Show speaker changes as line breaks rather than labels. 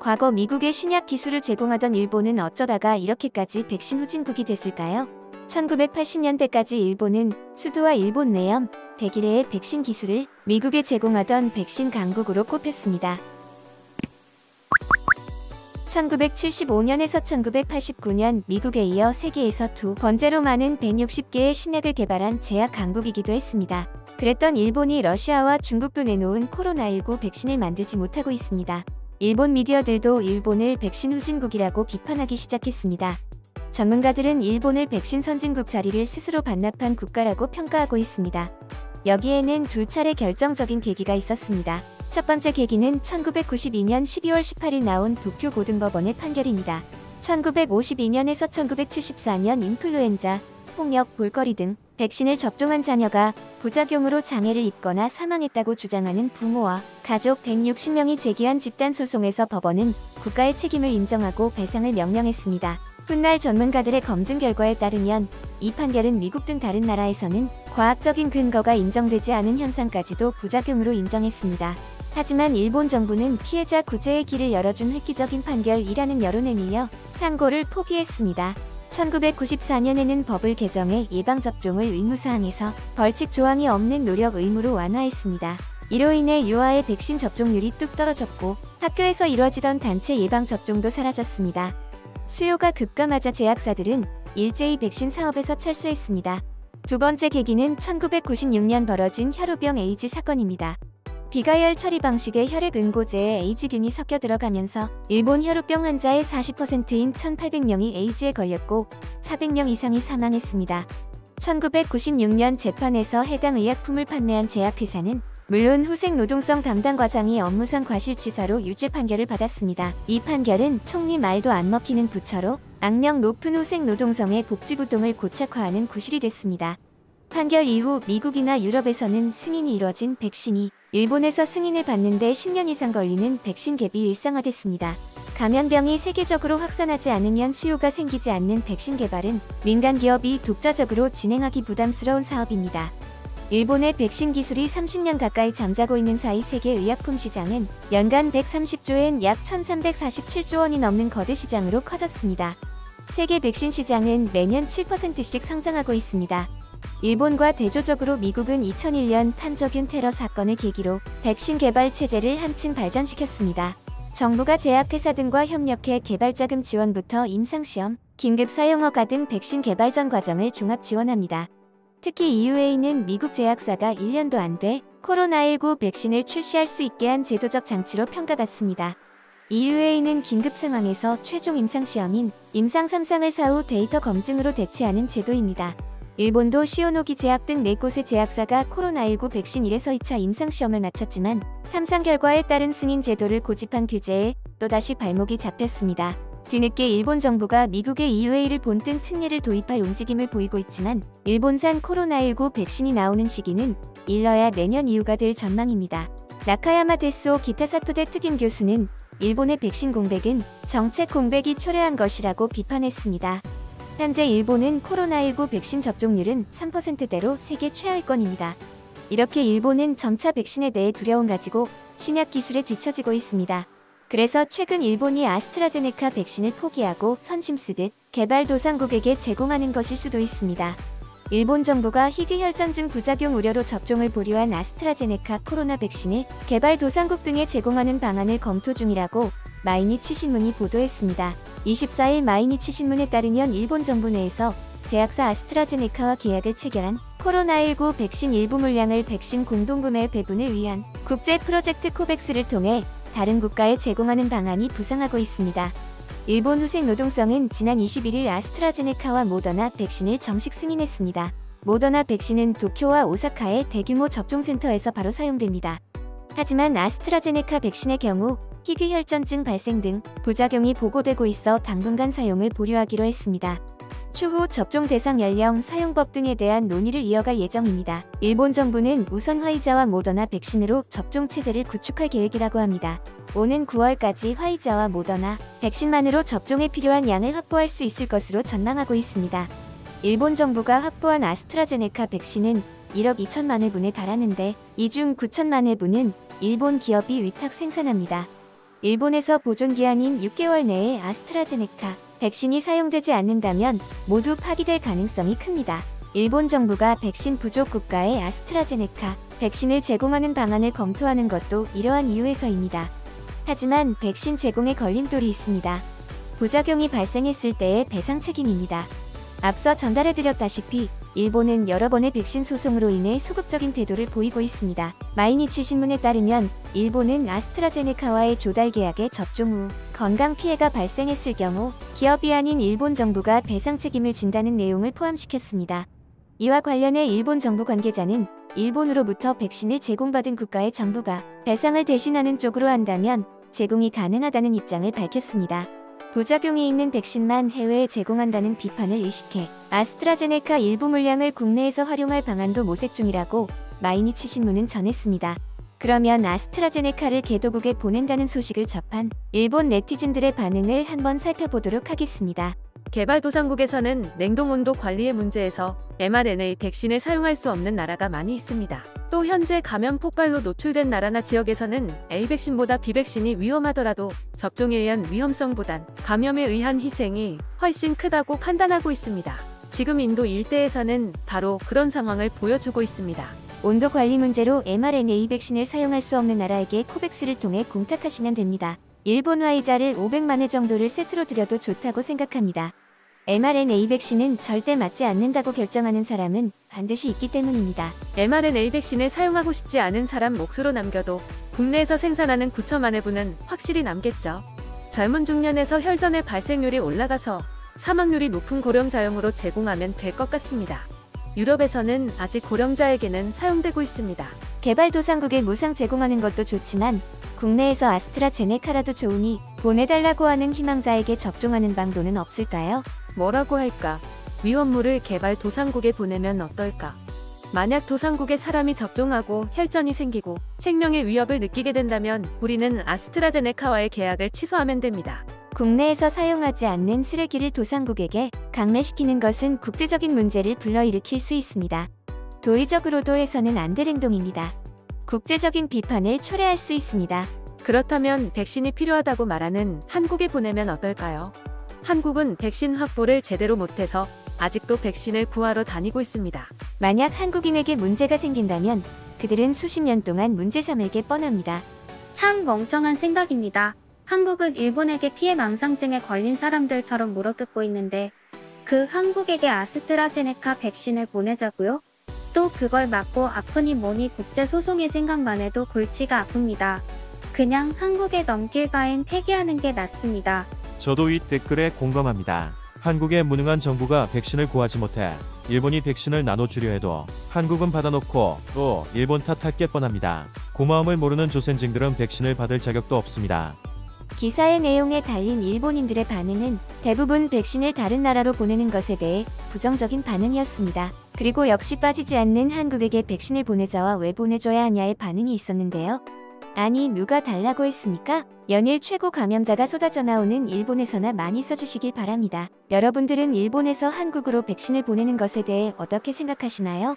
과거 미국에 신약 기술을 제공하던 일본은 어쩌다가 이렇게까지 백신 후진국이 됐을까요? 1980년대까지 일본은 수두와 일본 내염, 백일해의 백신 기술을 미국에 제공하던 백신 강국으로 꼽혔습니다. 1975년에서 1989년 미국에 이어 세계에서 두 번째로 많은 160개의 신약을 개발한 제약 강국이기도 했습니다. 그랬던 일본이 러시아와 중국도 내놓은 코로나19 백신을 만들지 못하고 있습니다. 일본 미디어들도 일본을 백신 후진국이라고 비판하기 시작했습니다. 전문가들은 일본을 백신 선진국 자리를 스스로 반납한 국가라고 평가하고 있습니다. 여기에는 두 차례 결정적인 계기가 있었습니다. 첫 번째 계기는 1992년 12월 18일 나온 도쿄 고등법원의 판결입니다. 1952년에서 1974년 인플루엔자, 홍역, 볼거리 등 백신을 접종한 자녀가 부작용으로 장애를 입거나 사망했다고 주장하는 부모와 가족 160명이 제기한 집단소송에서 법원은 국가의 책임을 인정하고 배상을 명령했습니다. 훗날 전문가들의 검증 결과에 따르면 이 판결은 미국 등 다른 나라에서는 과학적인 근거가 인정되지 않은 현상까지도 부작용으로 인정했습니다. 하지만 일본 정부는 피해자 구제의 길을 열어준 획기적인 판결이라는 여론에 밀려 상고를 포기했습니다. 1994년에는 법을 개정해 예방접종을 의무사항에서 벌칙 조항이 없는 노력 의무로 완화했습니다. 이로 인해 유아의 백신 접종률이 뚝 떨어졌고 학교에서 이뤄지던 단체 예방접종도 사라졌습니다. 수요가 급감하자 제약사들은 일제히 백신 사업에서 철수했습니다. 두 번째 계기는 1996년 벌어진 혈우병 에이즈 사건입니다. 비가열 처리 방식의 혈액응고제에 에이즈균이 섞여 들어가면서 일본 혈우병 환자의 40%인 1,800명이 에이즈에 걸렸고 400명 이상이 사망했습니다. 1996년 재판에서 해당 의약품을 판매한 제약회사는 물론 후생노동성 담당 과장이 업무상 과실치사로 유죄 판결을 받았습니다. 이 판결은 총리 말도 안 먹히는 부처로 악명 높은 후생노동성의 복지부동을 고착화하는 구실이 됐습니다. 판결 이후 미국이나 유럽에서는 승인이 이뤄진 백신이 일본에서 승인을 받는데 10년 이상 걸리는 백신 갭이 일상화됐습니다. 감염병이 세계적으로 확산하지 않으면 수요가 생기지 않는 백신 개발은 민간 기업이 독자적으로 진행하기 부담스러운 사업입니다. 일본의 백신 기술이 30년 가까이 잠자고 있는 사이 세계 의약품 시장은 연간 130조엔 약 1,347조 원이 넘는 거대 시장으로 커졌습니다. 세계 백신 시장은 매년 7%씩 성장하고 있습니다. 일본과 대조적으로 미국은 2001년 탄저균 테러 사건을 계기로 백신 개발 체제를 한층 발전시켰습니다. 정부가 제약회사 등과 협력해 개발자금 지원부터 임상시험, 긴급 사용허가 등 백신 개발 전 과정을 종합 지원합니다. 특히 EUA는 미국 제약사가 1년도 안 돼 코로나19 백신을 출시할 수 있게 한 제도적 장치로 평가받습니다. EUA는 긴급 상황에서 최종 임상시험인 임상 3상을 사후 데이터 검증으로 대체하는 제도입니다. 일본도 시오노기 제약 등 4곳의 제약사가 코로나19 백신 1에서 2차 임상시험을 마쳤지만 3상 결과에 따른 승인 제도를 고집한 규제에 또다시 발목이 잡혔습니다. 뒤늦게 일본 정부가 미국의 EUA를 본뜬 특례를 도입할 움직임을 보이고 있지만 일본산 코로나19 백신이 나오는 시기는 일러야 내년 이후가 될 전망입니다. 나카야마 데스오 기타사토대 특임 교수는 일본의 백신 공백은 정책 공백이 초래한 것이라고 비판했습니다. 현재 일본은 코로나19 백신 접종률은 3%대로 세계 최하위권입니다. 이렇게 일본은 점차 백신에 대해 두려움 가지고 신약 기술에 뒤처지고 있습니다. 그래서 최근 일본이 아스트라제네카 백신을 포기하고 선심 쓰듯 개발도상국에게 제공하는 것일 수도 있습니다. 일본 정부가 희귀혈전증 부작용 우려로 접종을 보류한 아스트라제네카 코로나 백신을 개발도상국 등에 제공하는 방안을 검토 중이라고 마이니치 신문이 보도했습니다. 24일 마이니치 신문에 따르면 일본 정부 내에서 제약사 아스트라제네카와 계약을 체결한 코로나19 백신 일부 물량을 백신 공동구매 배분을 위한 국제 프로젝트 코백스를 통해 다른 국가에 제공하는 방안이 부상하고 있습니다. 일본 후생노동성은 지난 21일 아스트라제네카와 모더나 백신을 정식 승인했습니다. 모더나 백신은 도쿄와 오사카의 대규모 접종센터에서 바로 사용됩니다. 하지만 아스트라제네카 백신의 경우 희귀혈전증 발생 등 부작용이 보고되고 있어 당분간 사용을 보류하기로 했습니다. 추후 접종 대상 연령, 사용법 등에 대한 논의를 이어갈 예정입니다. 일본 정부는 우선 화이자와 모더나 백신으로 접종 체제를 구축할 계획이라고 합니다. 오는 9월까지 화이자와 모더나 백신만으로 접종에 필요한 양을 확보할 수 있을 것으로 전망하고 있습니다. 일본 정부가 확보한 아스트라제네카 백신은 1억 2천만 회분에 달하는데 이 중 9천만 회분은 일본 기업이 위탁 생산합니다. 일본에서 보존기한인 6개월 내에 아스트라제네카 백신이 사용되지 않는다면 모두 파기될 가능성이 큽니다. 일본 정부가 백신 부족 국가에 아스트라제네카 백신을 제공하는 방안을 검토하는 것도 이러한 이유에서입니다. 하지만 백신 제공에 걸림돌이 있습니다. 부작용이 발생했을 때의 배상 책임입니다. 앞서 전달해드렸다시피 일본은 여러 번의 백신 소송으로 인해 소극적인 태도를 보이고 있습니다. 마이니치 신문에 따르면 일본은 아스트라제네카와의 조달 계약에 접종 후 건강 피해가 발생했을 경우 기업이 아닌 일본 정부가 배상 책임을 진다는 내용을 포함시켰습니다. 이와 관련해 일본 정부 관계자는 일본으로부터 백신을 제공받은 국가의 정부가 배상을 대신하는 쪽으로 한다면 제공이 가능하다는 입장을 밝혔습니다. 부작용이 있는 백신만 해외에 제공한다는 비판을 의식해 아스트라제네카 일부 물량을 국내에서 활용할 방안도 모색 중이라고 마이니치 신문은 전했습니다. 그러면 아스트라제네카를 개도국에 보낸다는 소식을 접한 일본 네티즌들의 반응을 한번 살펴보도록 하겠습니다.
개발도상국에서는 냉동온도 관리의 문제에서 mRNA 백신을 사용할 수 없는 나라가 많이 있습니다. 또 현재 감염 폭발로 노출된 나라나 지역에서는 A 백신보다 B 백신이 위험하더라도 접종에 의한 위험성보단 감염에 의한 희생이 훨씬 크다고 판단하고 있습니다. 지금 인도 일대에서는 바로 그런 상황을 보여주고 있습니다.
온도 관리 문제로 mRNA 백신을 사용할 수 없는 나라에게 코백스를 통해 공탁하시면 됩니다. 일본 화이자를 500만 회 정도를 세트로 드려도 좋다고 생각합니다. mRNA 백신은 절대 맞지 않는다고 결정하는 사람은 반드시 있기 때문입니다.
mRNA 백신을 사용하고 싶지 않은 사람 몫으로 남겨도 국내에서 생산하는 9천만 회분은 확실히 남겠죠. 젊은 중년에서 혈전의 발생률이 올라가서 사망률이 높은 고령자용으로 제공하면 될 것 같습니다. 유럽에서는 아직 고령자에게는 사용되고 있습니다.
개발도상국에 무상 제공하는 것도 좋지만 국내에서 아스트라제네카라도 좋으니 보내달라고 하는 희망자에게 접종하는 방도는 없을까요?
뭐라고 할까? 위험물을 개발도상국에 보내면 어떨까? 만약 도상국에 사람이 접종하고 혈전이 생기고 생명의 위협을 느끼게 된다면 우리는 아스트라제네카와의 계약을 취소하면 됩니다.
국내에서 사용하지 않는 쓰레기를 도상국에게 강매시키는 것은 국제적인 문제를 불러일으킬 수 있습니다. 도의적으로도 해서는 안 될 행동입니다. 국제적인 비판을 초래할 수 있습니다.
그렇다면 백신이 필요하다고 말하는 한국에 보내면 어떨까요? 한국은 백신 확보를 제대로 못해서 아직도 백신을 구하러 다니고 있습니다.
만약 한국인에게 문제가 생긴다면 그들은 수십 년 동안 문제 삼을 게 뻔합니다.
참 멍청한 생각입니다. 한국은 일본에게 피해망상증에 걸린 사람들처럼 물어뜯고 있는데 그 한국에게 아스트라제네카 백신을 보내자고요? 또 그걸 맞고 아프니 뭐니 국제소송의 생각만 해도 골치가 아픕니다. 그냥 한국에 넘길 바엔 폐기하는 게 낫습니다.
저도 이 댓글에 공감합니다. 한국의 무능한 정부가 백신을 구하지 못해 일본이 백신을 나눠주려 해도 한국은 받아놓고 또 일본 탓할 게 뻔합니다. 고마움을 모르는 조센징들은 백신을 받을 자격도 없습니다.
기사의 내용에 달린 일본인들의 반응은 대부분 백신을 다른 나라로 보내는 것에 대해 부정적인 반응이었습니다. 그리고 역시 빠지지 않는 한국에게 백신을 보내자와 왜 보내줘야 하냐의 반응이 있었는데요. 아니 누가 달라고 했습니까? 연일 최고 감염자가 쏟아져 나오는 일본에서나 많이 써주시길 바랍니다. 여러분들은 일본에서 한국으로 백신을 보내는 것에 대해 어떻게 생각하시나요?